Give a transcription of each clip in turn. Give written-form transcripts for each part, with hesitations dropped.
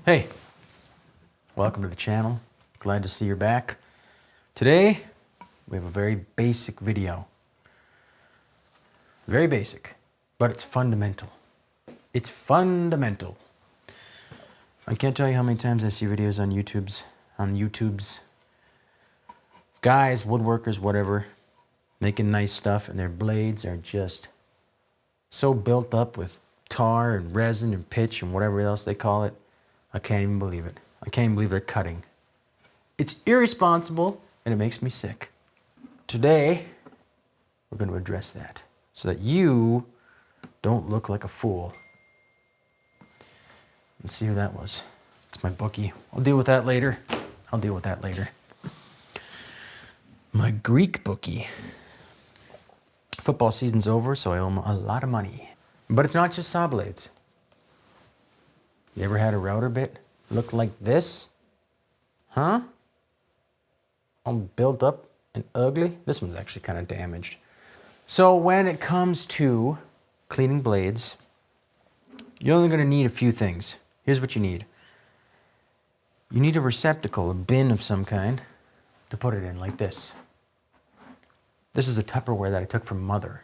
Hey, welcome to the channel. Glad to see you're back. Today, we have a very basic video. Very basic, but it's fundamental. It's fundamental. I can't tell you how many times I see videos on YouTube's guys, woodworkers, whatever, making nice stuff, and their blades are just so built up with tar and resin and pitch and whatever else they call it. I can't even believe it. I can't even believe they're cutting. It's irresponsible and it makes me sick. Today, we're going to address that so that you don't look like a fool. Let's see who that was. It's my bookie. I'll deal with that later. My Greek bookie. Football season's over, so I owe him a lot of money. But it's not just saw blades. You ever had a router bit look like this? Huh? All built up and ugly. This one's actually kind of damaged. So when it comes to cleaning blades, you're only going to need a few things. Here's what you need. You need a receptacle, a bin of some kind, to put it in, like this. This is a Tupperware that I took from Mother.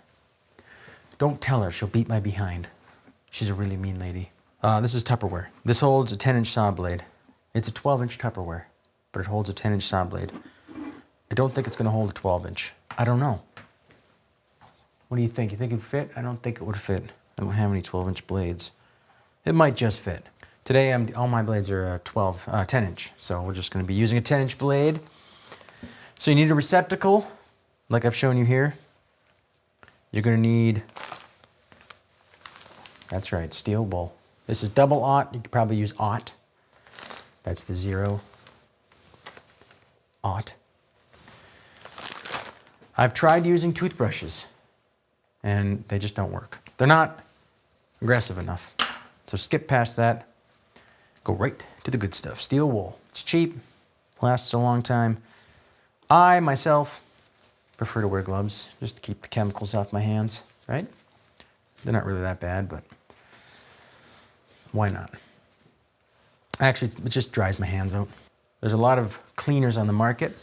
Don't tell her, she'll beat my behind. She's a really mean lady. This is Tupperware. This holds a 10-inch saw blade. It's a 12-inch Tupperware, but it holds a 10-inch saw blade. I don't think it's going to hold a 12-inch. I don't know. What do you think? You think it'd fit? I don't think it would fit. I don't have any 12-inch blades. It might just fit. Today, all my blades are 10-inch, so we're just going to be using a 10-inch blade. So you need a receptacle, like I've shown you here. You're going to need, that's right, steel bowl. This is double aught. You could probably use aught. That's the 0. Aught. I've tried using toothbrushes, and they just don't work. They're not aggressive enough. So skip past that. Go right to the good stuff. Steel wool. It's cheap. Lasts a long time. I, myself, prefer to wear gloves just to keep the chemicals off my hands, right? They're not really that bad, but why not? Actually, it just dries my hands out. There's a lot of cleaners on the market.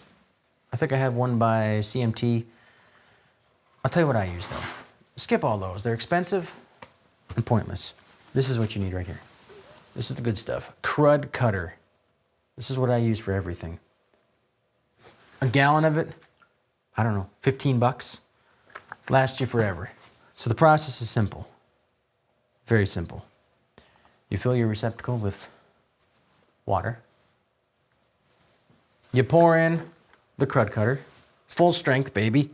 I think I have one by CMT. I'll tell you what I use though. Skip all those. They're expensive and pointless. This is what you need right here. This is the good stuff. Crud Cutter. This is what I use for everything. A gallon of it, I don't know, 15 bucks. Lasts you forever. So the process is simple. Very simple. You fill your receptacle with water. You pour in the Crud Cutter. Full strength, baby.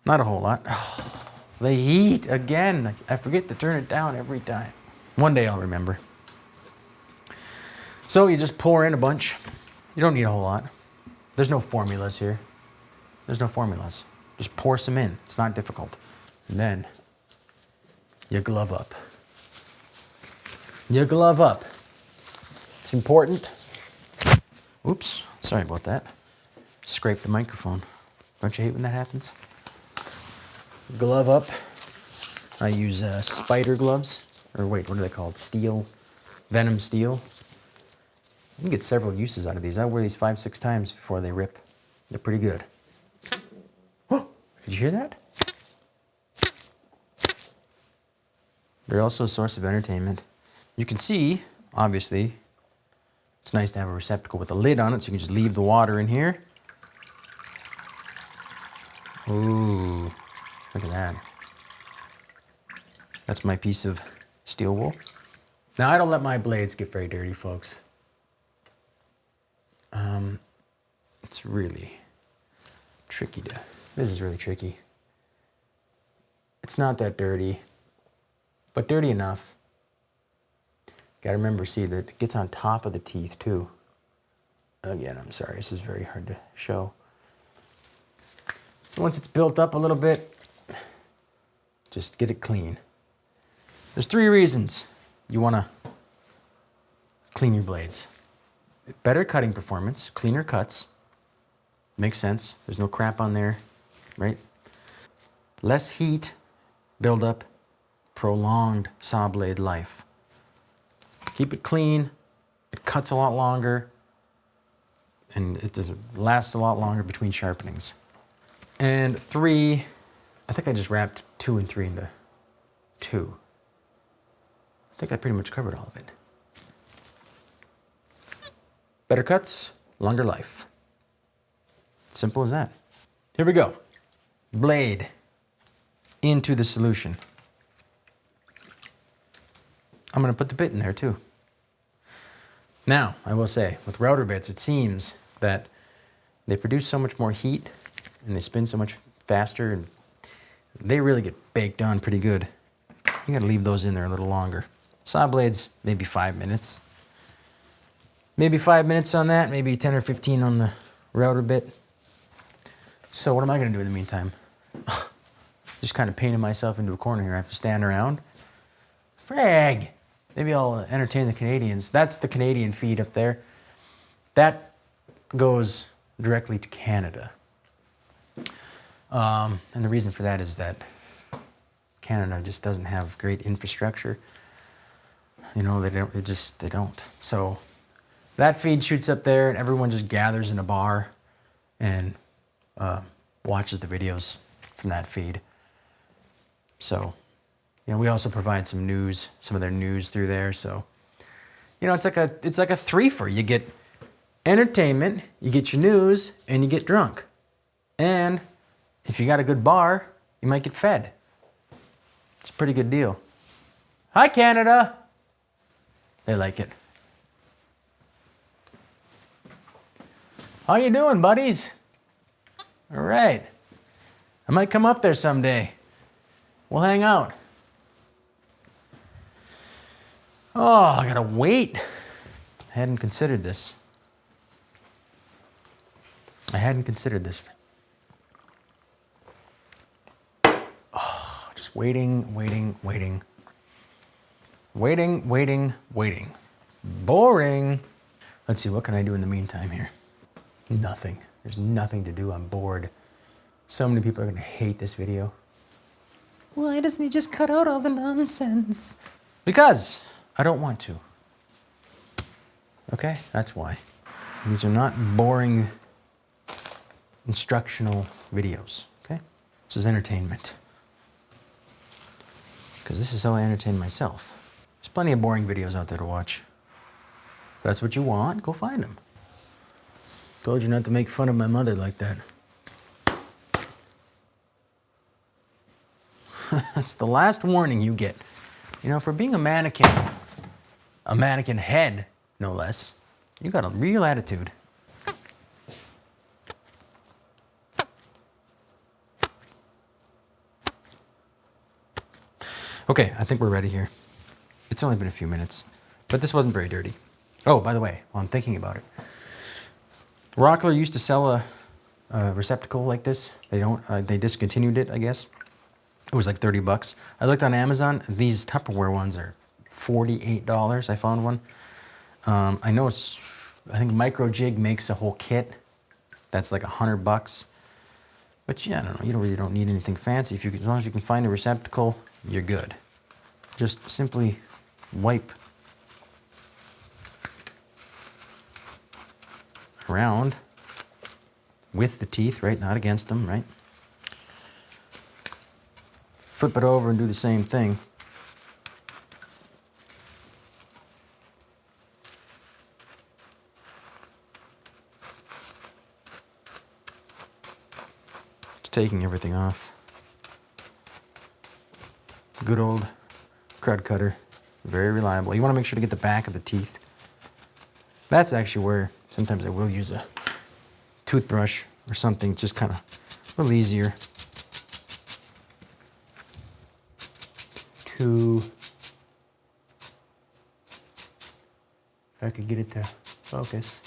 Not a whole lot. Oh, the heat, again. I forget to turn it down every time. One day I'll remember. So you just pour in a bunch. You don't need a whole lot. There's no formulas here. There's no formulas. Just pour some in. It's not difficult. And then you glove up. You glove up. It's important. Oops, sorry about that. Scrape the microphone. Don't you hate when that happens? Glove up. I use spider gloves. Or wait, what are they called? Steel. Venom steel. You can get several uses out of these. I wear these 5-6 times before they rip. They're pretty good. Oh, did you hear that? They're also a source of entertainment. You can see, obviously, it's nice to have a receptacle with a lid on it so you can just leave the water in here. Ooh, look at that. That's my piece of steel wool. Now, I don't let my blades get very dirty, folks. It's really tricky this is really tricky. It's not that dirty, but dirty enough. Gotta remember, see, that it gets on top of the teeth too. Again, I'm sorry, this is very hard to show. So once it's built up a little bit, just get it clean. There's 3 reasons you wanna clean your blades. Better cutting performance, cleaner cuts. Makes sense. There's no crap on there, right? Less heat buildup, prolonged saw blade life. Keep it clean, It cuts a lot longer, and it lasts a lot longer between sharpenings. And 3, I think I just wrapped 2 and 3 into 2. I think I pretty much covered all of it. Better cuts, longer life. Simple as that. Here we go. Blade into the solution. I'm gonna put the bit in there too. Now, I will say, with router bits, it seems that they produce so much more heat and they spin so much faster, and they really get baked on pretty good. You gotta leave those in there a little longer. Saw blades, maybe 5 minutes. Maybe 5 minutes on that, maybe 10 or 15 on the router bit. So what am I gonna do in the meantime? Just kind of painting myself into a corner here. I have to stand around. Frag! Maybe I'll entertain the Canadians. That's the Canadian feed up there. That goes directly to Canada. And the reason for that is that Canada just doesn't have great infrastructure. You know, they don't. So that feed shoots up there and everyone just gathers in a bar and watches the videos from that feed. So, you know, we also provide some news, some of their news through there. So, you know, it's like a threefer. You get entertainment, you get your news, and you get drunk. And if you got a good bar, you might get fed. It's a pretty good deal. Hi, Canada. They like it. How you doing, buddies? All right. I might come up there someday. We'll hang out. Oh, I gotta wait. I hadn't considered this. Oh, just waiting. Boring. Let's see, what can I do in the meantime here? Nothing. There's nothing to do. I'm bored. So many people are gonna hate this video. Why doesn't he just cut out all the nonsense? Because I don't want to. Okay, that's why. These are not boring instructional videos, okay? This is entertainment. Because this is how I entertain myself. There's plenty of boring videos out there to watch. If that's what you want, go find them. Told you not to make fun of my mother like that. That's the last warning you get. You know, for being a mannequin head, no less, you got a real attitude. Okay, I think we're ready here. It's only been a few minutes, but this wasn't very dirty. Oh, by the way, while I'm thinking about it, Rockler used to sell a receptacle like this. They don't. They discontinued it, I guess. It was like 30 bucks. I looked on Amazon. These Tupperware ones are $48. I found one. I know I think Micro Jig makes a whole kit. That's like $100. But yeah, I don't know. You really don't need anything fancy. As long as you can find a receptacle, you're good. Just simply wipe around with the teeth, right? Not against them, right? Flip it over and do the same thing. It's taking everything off. Good old crud cutter, very reliable. You want to make sure to get the back of the teeth. That's actually where sometimes I will use a toothbrush or something, just kind of a little easier to, if I could get it to focus.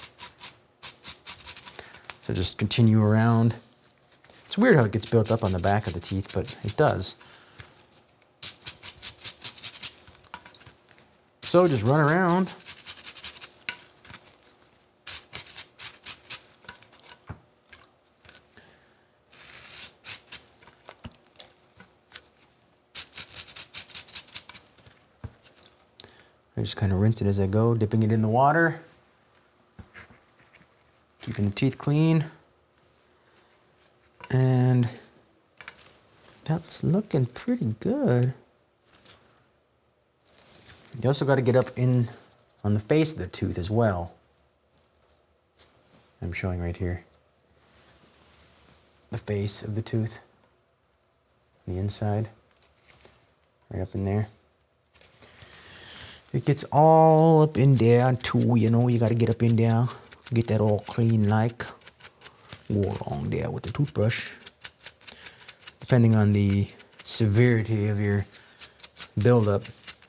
So just continue around. It's weird how it gets built up on the back of the teeth, but it does. So just run around. I just kind of rinse it as I go, dipping it in the water, keeping the teeth clean. And that's looking pretty good. You also got to get up in on the face of the tooth as well. I'm showing right here. The face of the tooth. The inside. Right up in there. It gets all up in there too, you know, you got to get up in there. Get that all clean like. Go along there with the toothbrush. Depending on the severity of your buildup,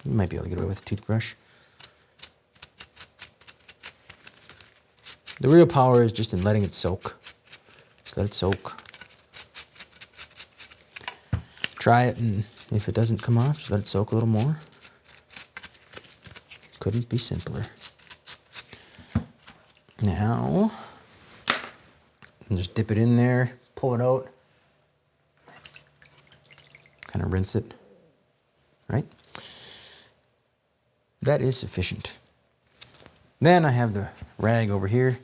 you might be able to get away with a toothbrush. The real power is just in letting it soak. Just let it soak. Try it, and if it doesn't come off, just let it soak a little more. Couldn't be simpler. Now, just dip it in there, pull it out, kind of rinse it, right? That is sufficient. Then I have the rag over here,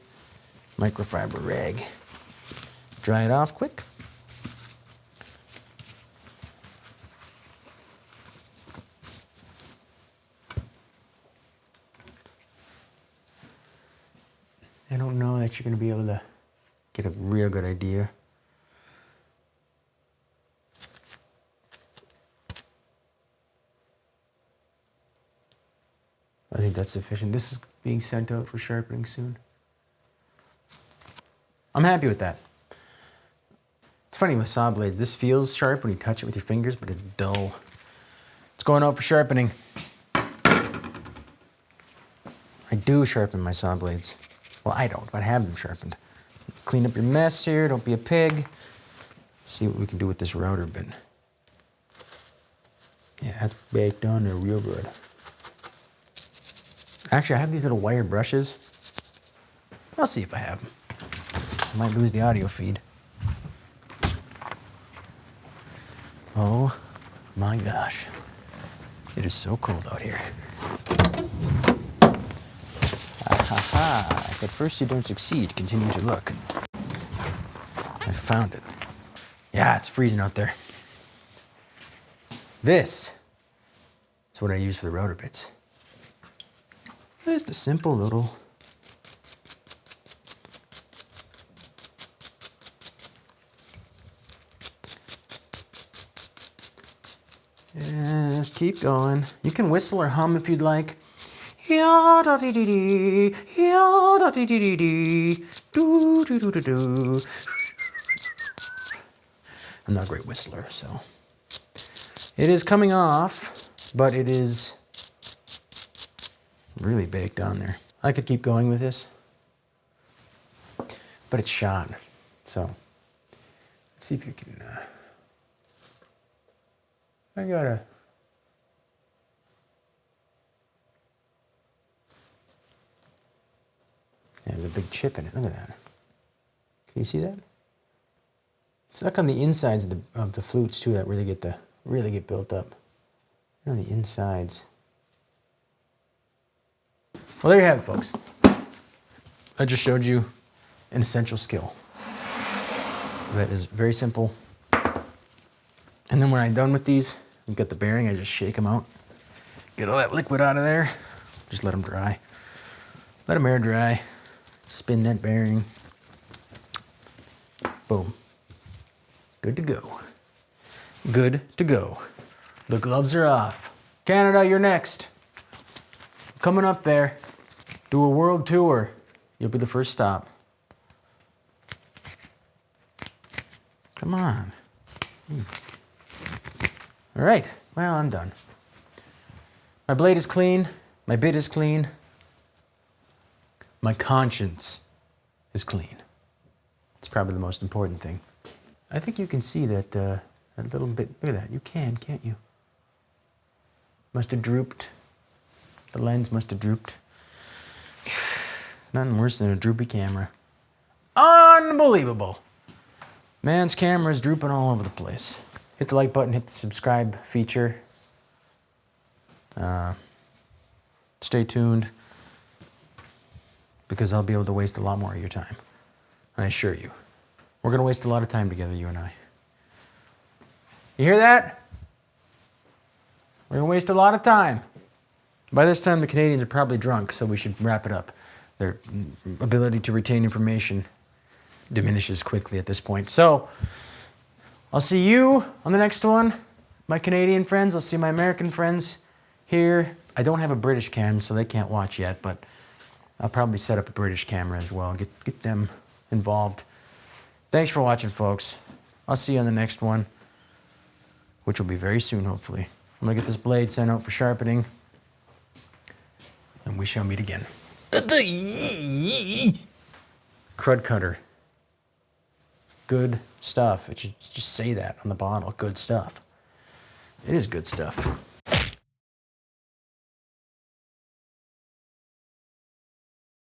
microfiber rag. Dry it off quick. I don't know that you're going to be able to get a real good idea. I think that's sufficient. This is being sent out for sharpening soon. I'm happy with that. It's funny with saw blades, this feels sharp when you touch it with your fingers, but it's dull. It's going out for sharpening. I do sharpen my saw blades. Well, I don't, but I have them sharpened. Clean up your mess here, don't be a pig. See what we can do with this router bit. Yeah, that's baked on there real good. Actually, I have these little wire brushes. I'll see if I have them. I might lose the audio feed. Oh my gosh. It is so cold out here. If at first you don't succeed, continue to look. I found it. Yeah, it's freezing out there. This is what I use for the router bits. Just a simple little just keep going. You can whistle or hum if you'd like. I'm not a great whistler, so. It is coming off, but it is really baked on there. I could keep going with this, but it's shot. So, let's see if you can, I gotta, there's a big chip in it, look at that. Can you see that? It's stuck on the insides of the flutes too, that really get built up. On the insides. Well, there you have it, folks. I just showed you an essential skill. That is very simple. And then when I'm done with these, I've got the bearing, I just shake them out. Get all that liquid out of there. Just let them dry. Let them air dry. Spin that bearing. Boom. Good to go. Good to go. The gloves are off. Canada, you're next. Coming up there. Do a world tour. You'll be the first stop. Come on. All right, well, I'm done. My blade is clean. My bit is clean. My conscience is clean. It's probably the most important thing. I think you can see that, that little bit, look at that. You can, can't you? Must have drooped. The lens must have drooped. Nothing worse than a droopy camera. Unbelievable. Man's camera is drooping all over the place. Hit the like button, hit the subscribe feature. Stay tuned, because I'll be able to waste a lot more of your time. I assure you. We're going to waste a lot of time together, you and I. You hear that? We're going to waste a lot of time. By this time, the Canadians are probably drunk, so we should wrap it up. Their ability to retain information diminishes quickly at this point. So, I'll see you on the next one, my Canadian friends. I'll see my American friends here. I don't have a British cam, so they can't watch yet, but I'll probably set up a British camera as well, get them involved. Thanks for watching, folks. I'll see you on the next one, which will be very soon, hopefully. I'm gonna get this blade sent out for sharpening, and we shall meet again. Crud cutter. Good stuff. It should just say that on the bottle. Good stuff. It is good stuff.